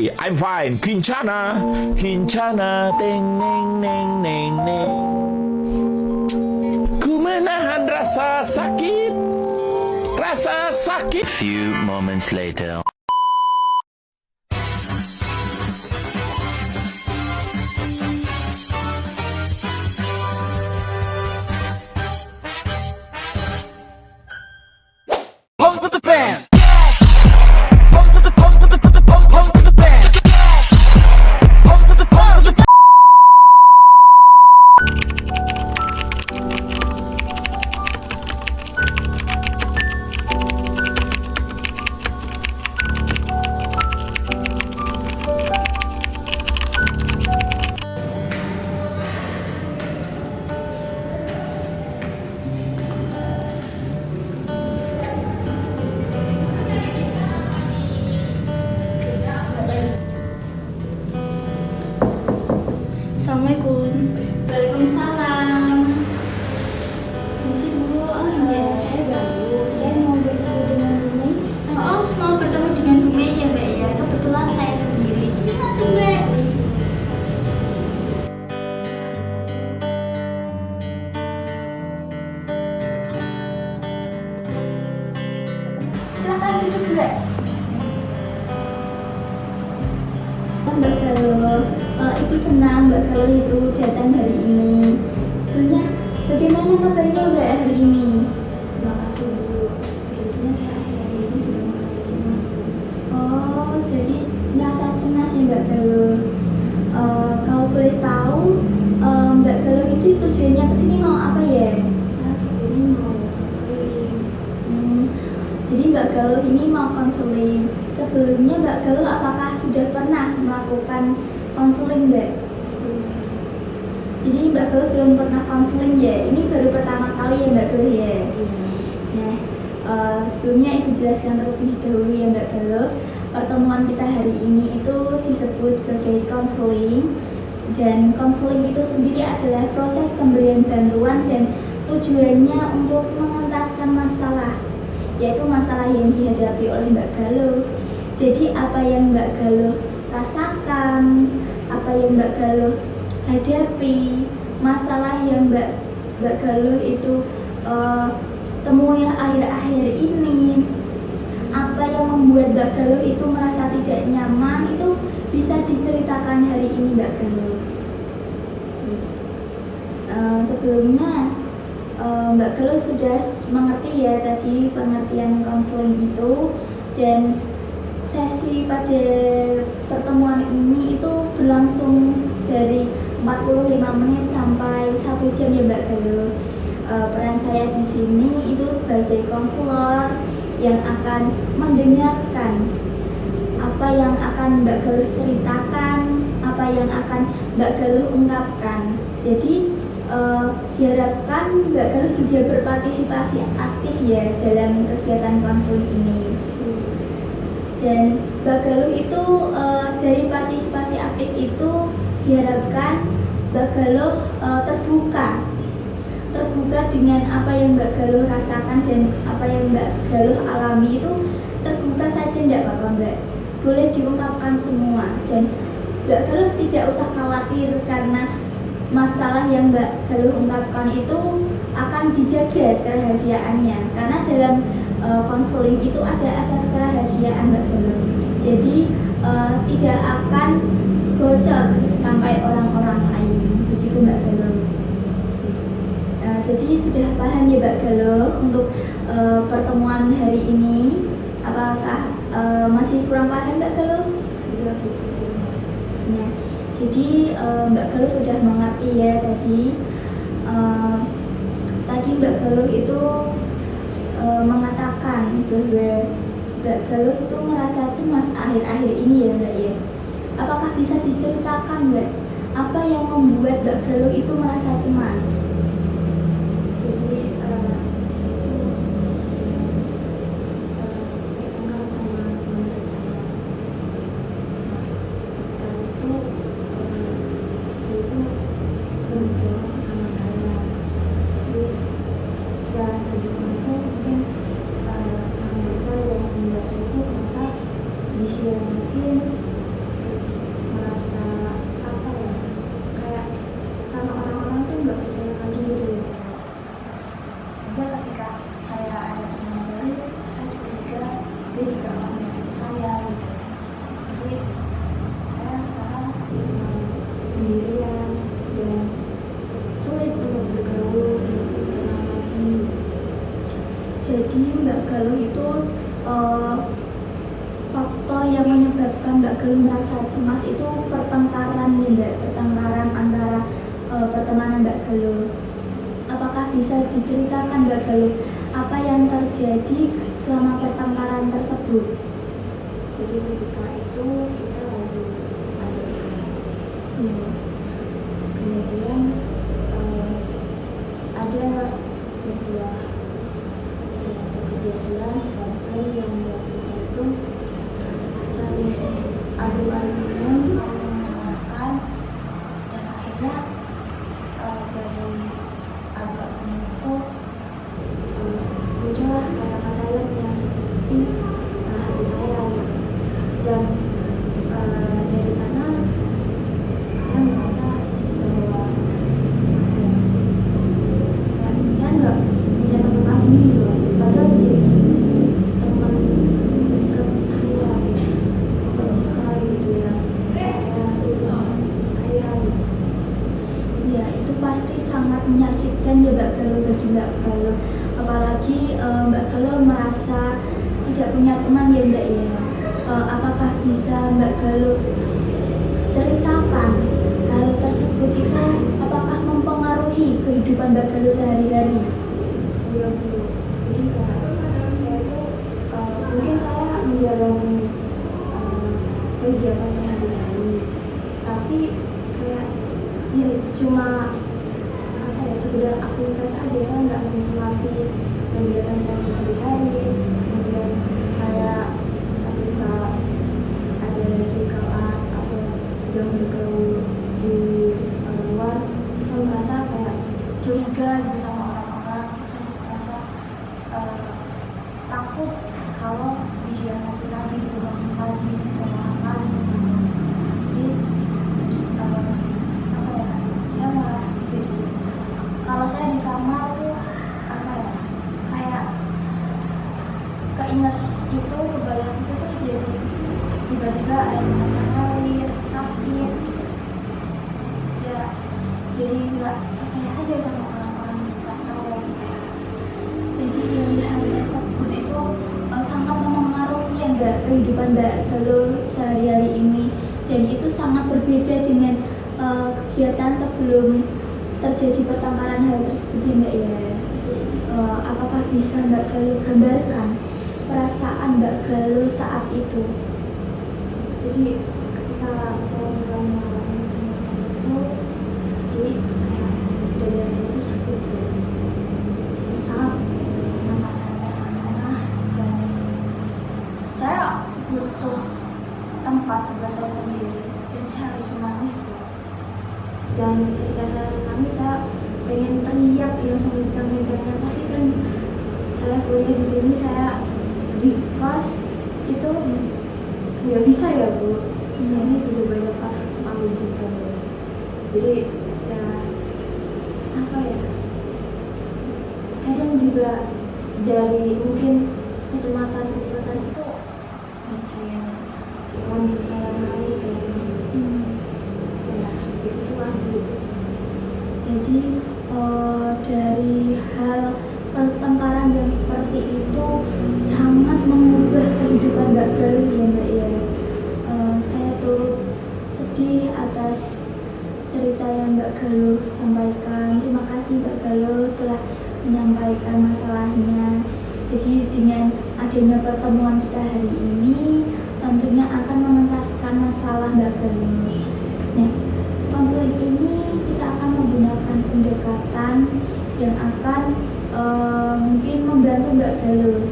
Hey, I'm fine. Kincana, Kincana, ting, neng, neng, neng, neng. Ku menahan rasa sakit, rasa sakit. Few moments later. Pose with the fans. Pose with the pose with the pose with the fans. Pose with the pose with the. Assalamualaikum. Waalaikumsalam. Misi Bu. Oh iya, saya baru. Saya mau bertemu dengan Bu Mei. Oh, mau bertemu dengan Bu Mei ya Mbak ya. Kebetulan saya sendiri. Sini langsung Mbak. Silakan duduk Mbak. Mbak Galuh, Ibu senang Mbak Galuh itu datang hari ini. Tentunya, bagaimana kabarnya Mbak hari ini? Terima kasih Bu. Sebelumnya saya hari ini sudah merasa cemas Bu. Oh, jadi merasa cemas ya Mbak Galuh. Kalau boleh tahu, Mbak Galuh itu tujuannya kesini mau apa ya? Saya kesini mau konseling. Jadi Mbak Galuh ini mau konseling. Sebelumnya Mbak Galuh apakah sudah pernah melakukan konseling Mbak? Jadi Mbak Galuh belum pernah konseling ya? Ini baru pertama kali ya Mbak Galuh ya? Nah, sebelumnya Ibu jelaskan terlebih dahulu ya Mbak Galuh. Pertemuan kita hari ini itu disebut sebagai konseling. Dan konseling itu sendiri adalah proses pemberian bantuan dan tujuannya untuk mengentaskan masalah, yaitu masalah yang dihadapi oleh Mbak Galuh. Jadi apa yang Mbak Galuh rasakan, apa yang Mbak Galuh hadapi, masalah yang Mbak Galuh itu temui akhir-akhir ini, apa yang membuat Mbak Galuh itu merasa tidak nyaman, itu bisa diceritakan hari ini Mbak Galuh. Sebelumnya Mbak Galuh sudah mengerti ya tadi pengertian konseling itu, dan sesi pada pertemuan ini itu berlangsung dari 45 menit sampai 1 jam ya Mbak Galuh. Peran saya di sini itu sebagai konselor yang akan mendengarkan apa yang akan Mbak Galuh ceritakan, apa yang akan Mbak Galuh ungkapkan. Jadi diharapkan Mbak Galuh juga berpartisipasi aktif ya dalam kegiatan konseling ini. Dan Mbak Galuh itu dari partisipasi aktif itu diharapkan Mbak Galuh terbuka dengan apa yang Mbak Galuh rasakan dan apa yang Mbak Galuh alami, itu terbuka saja enggak apa-apa Mbak, boleh diungkapkan semua, dan Mbak Galuh tidak usah khawatir karena masalah yang Mbak Galuh ungkapkan itu akan dijaga kerahasiaannya, karena dalam konseling itu ada asas kerahasiaan Mbak Galuh. Jadi tidak akan bocor sampai orang-orang lain, begitu Mbak Galuh. Jadi sudah paham ya Mbak Galuh untuk pertemuan hari ini. Apakah masih kurang paham Mbak Galuh? Nah, jadi Mbak Galuh sudah mengerti ya tadi. Tadi Mbak Galuh itu mengatakan bahwa Mbak Galuh itu merasa cemas akhir-akhir ini ya Mbak ya. Apakah bisa diceritakan Mbak, apa yang membuat Mbak Galuh itu merasa cemas? Jadi saya itu sedang bertengkar sama teman saya. Ketika itu dia itu berbohong sama saya. Jadi dan berbohong itu mungkin sangat besar, yang membuat saya itu merasa dikhianatin sendirian dan sulit untuk bergaul dengan lagi. Jadi Mbak Galuh itu faktor yang menyebabkan Mbak Galuh merasa cemas itu pertengkaran ya Mbak, pertengkaran antara pertemanan Mbak Galuh. Apakah bisa diceritakan Mbak Galuh apa yang terjadi selama pertengkaran tersebut? Jadi ketika itu kita lagi ada di kelas. Iya. Kemudian ada sebuah kejadian konflik yang membuat kita itu saling adu argumen, saling menyalahkan, dan akhirnya dari adu argumen itu muncullah kata-kata yang menyakiti hati saya gitu. Dan dari sana saya merasa bahwa saya nggak punya teman lagi gitu loh. Padahal dia itu teman dekat saya gitu. Kok bisa gitu dia saya gitu. Ya, itu pasti sangat menyakitkan ya Mbak Galuh bagi Mbak Galuh. Apalagi Mbak Galuh merasa tidak punya teman ya Mbak ya. Apakah bisa Mbak Galuh ceritakan hal tersebut itu apakah mempengaruhi kehidupan Mbak Galuh sehari-hari? Iya Bu. Jadi kayak saya itu mungkin saya menjalani kegiatan sehari-hari, tapi kayak ya cuma apa ya, sekedar aktivitas aja, saya nggak menikmati kegiatan saya sehari-hari. Kemudian saya ketika ada di kelas atau sedang bergaul di luar, saya merasa kayak curiga gitu sama orang-orang. Saya merasa takut kalau dikhianati lagi, dibohongin lagi, dikecewakan lagi gitu. Jadi apa ya, saya malah jadi kalau saya di kamar tuh apa ya, kayak keinget itu, kebayang itu tuh jadi tiba-tiba ada rasa ngalir, sakit gitu. Ya jadi nggak percaya aja sama orang-orang di sekitar saya gitu. Jadi dari hal tersebut itu sangat mempengaruhi ya Mbak kehidupan Mbak Galuh sehari-hari ini, dan itu sangat berbeda dengan kegiatan sebelum terjadi pertengkaran hal tersebut ya Mbak ya. Apakah bisa Mbak Galuh gambarkan perasaan Mbak Galuh saat itu? Jadi ketika saya mulai mengalami kecemasan itu, jadi kayak dada saya itu sakit, sesak, nafas saya terengah, dan saya butuh tempat buat saya sendiri, dan saya harus menangis. Dan ketika saya menangis, saya pengen teriak yang sekencang-kencangnya, tapi kan saya kuliah di sini, saya di kos itu nggak bisa ya Bu, saya juga banyak malu juga. Jadi ya apa ya, kadang juga dari mungkin kecemasan itu bikin imun saya naik dan ya begitulah Bu. Jadi dari hal pertengkaran yang seperti itu sangat mengubah kehidupan Mbak Galuh ya Mbak ya. Saya turut sedih atas cerita yang Mbak Galuh sampaikan. Terima kasih Mbak Galuh telah menyampaikan masalahnya. Jadi dengan adanya pertemuan kita hari ini tentunya akan mengentaskan masalah Mbak Galuh. Nah, konseling ini kita akan menggunakan pendekatan yang akan mungkin membantu Mbak Galuh.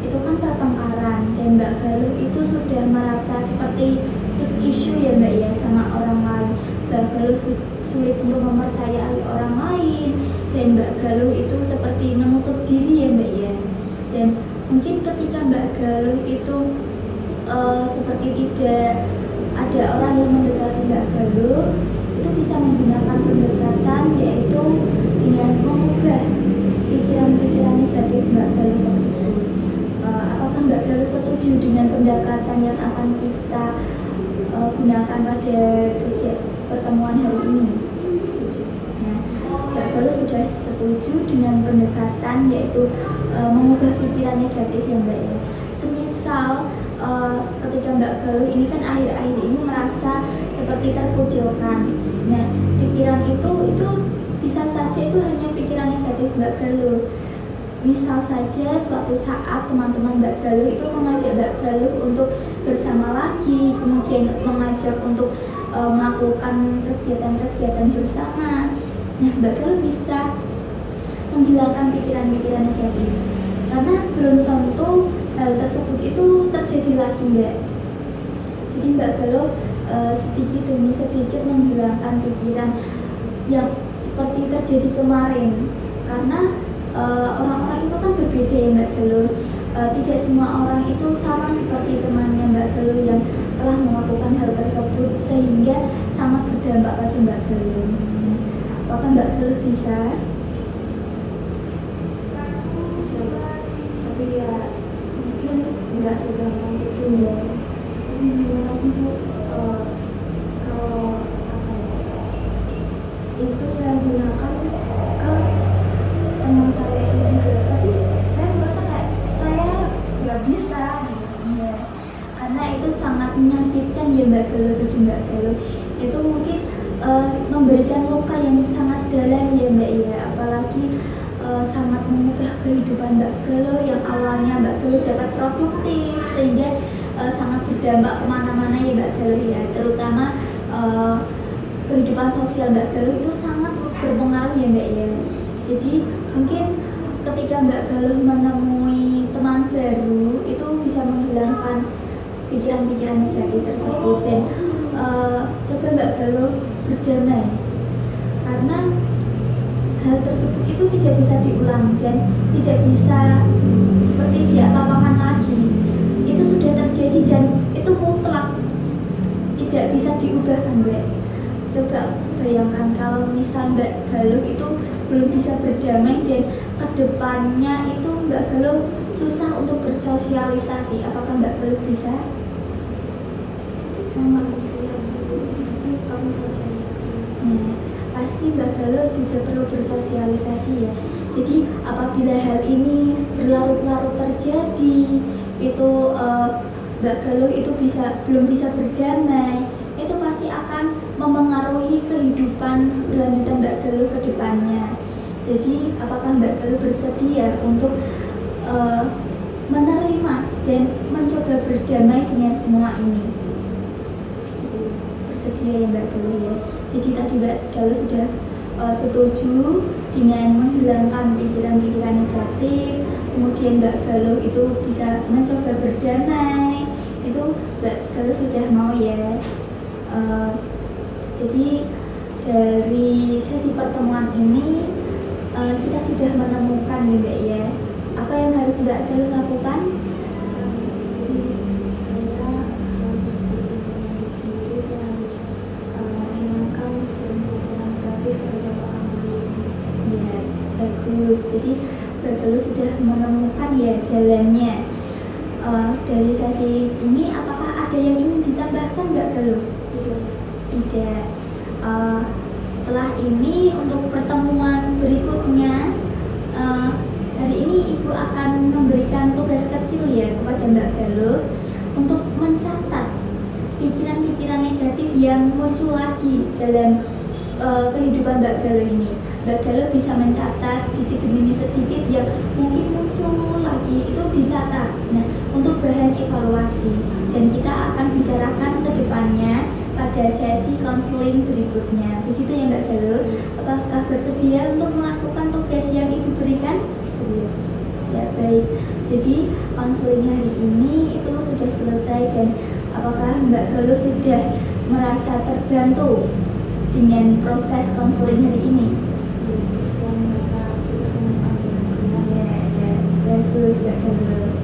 Itu kan pertengkaran dan Mbak Galuh itu sudah merasa seperti trust issue ya Mbak ya sama orang lain. Mbak Galuh sulit untuk mempercayai orang lain, dan Mbak Galuh itu seperti menutup diri ya Mbak ya. Dan mungkin ketika Mbak Galuh itu seperti tidak ada orang yang mendekati Mbak Galuh, itu bisa menggunakan pendekatan yaitu dengan mengubah pikiran-pikiran negatif Mbak Galuh tersebut. Apakah Mbak Galuh setuju dengan pendekatan yang akan kita gunakan pada pertemuan hari ini. Nah, Mbak Galuh sudah setuju dengan pendekatan yaitu mengubah pikiran negatif ya Mbak ya. Semisal ketika Mbak Galuh ini kan akhir-akhir ini merasa seperti terkucilkan. Nah, pikiran itu bisa saja itu hanya pikiran negatif Mbak Galuh. Misal saja suatu saat teman-teman Mbak Galuh itu mengajak Mbak Galuh untuk bersama lagi, kemudian mengajak untuk melakukan kegiatan-kegiatan bersama. Nah, Mbak Galuh bisa menghilangkan pikiran-pikiran negatif karena belum tentu hal tersebut itu terjadi lagi Mbak. Jadi Mbak Galuh sedikit demi sedikit menghilangkan pikiran yang seperti terjadi kemarin karena orang-orang itu kan berbeda ya Mbak Galuh. Tidak semua orang itu sama seperti temannya Mbak Galuh yang telah melakukan hal tersebut sehingga sangat berdampak pada Mbak Galuh. Apakah Mbak Galuh bisa? Tapi ya mungkin nggak segampang itu ya. Tapi gimana sih Bu, kalau apa ya, itu saya gunakan ke teman saya itu juga, tapi saya merasa kayak saya nggak bisa gitu. Iya, karena itu sangat menyakitkan ya Mbak Galuh bagi Mbak Galuh. Itu mungkin memberikan luka yang sangat dalam ya Mbak ya, apalagi sangat mengubah kehidupan Mbak Galuh yang awalnya Mbak Galuh dapat produktif sehingga sangat berdampak kemana-mana ya Mbak Galuh ya, terutama kehidupan sosial Mbak Galuh itu sangat berpengaruh ya Mbak ya. Jadi mungkin ketika Mbak Galuh menemui teman baru itu bisa menghilangkan pikiran-pikiran negatif tersebut dan coba Mbak Galuh berdamai karena hal tersebut itu tidak bisa diulang dan tidak bisa seperti diapa-apakan lagi. Itu sudah terjadi dan itu mutlak, tidak bisa diubah kan Mbak. Coba bayangkan kalau misal Mbak Galuh itu belum bisa berdamai dan kedepannya itu Mbak Galuh susah untuk bersosialisasi, apakah Mbak Galuh bisa? Sama saya pasti perlu sosialisasi. Nah, pasti Mbak Galuh juga perlu bersosialisasi ya. Jadi apabila hal ini berlarut-larut terjadi, itu Mbak Galuh itu belum bisa berdamai, itu pasti akan memengaruhi kehidupan berlanjutan Mbak Galuh ke depannya. Jadi apakah Mbak Galuh bersedia untuk menerima dan mencoba berdamai dengan semua ini? Bersedia ya Mbak Galuh ya. Jadi tadi Mbak Galuh sudah setuju dengan menghilangkan pikiran-pikiran negatif, kemudian Mbak Galuh itu bisa mencoba berdamai, itu Mbak Galuh sudah mau ya. Jadi dari sesi pertemuan ini kita sudah menemukan ya Mbak ya, apa yang harus Mbak Galuh lakukan? Jadi saya harus berpikir sendiri, saya harus menghilangkan pikiran negatif terhadap orang lain. Ya, bagus. Jadi Mbak Galuh sudah menemukan ya jalannya. Dari sesi ini apakah ada yang ingin ditambahkan Mbak Galuh? Tidak. Setelah ini untuk pertemuan berikutnya, hari ini Ibu akan memberikan tugas kecil ya kepada Mbak Galuh untuk mencatat pikiran-pikiran negatif yang muncul lagi dalam kehidupan Mbak Galuh ini. Mbak Galuh bisa mencatat sedikit demi sedikit yang mungkin muncul lagi, itu dicatat. Nah, untuk bahan evaluasi, dan kita akan bicarakan ke depannya pada sesi konseling berikutnya. Begitu ya Mbak Galuh. Apakah bersedia untuk melakukan tugas yang Ibu berikan? Bersedia. Ya, baik. Jadi konseling hari ini itu sudah selesai, dan apakah Mbak Galuh sudah merasa terbantu dengan proses konseling hari ini? Saya merasa sudah menemukan dengan benar. Ya, bagus Mbak Galuh.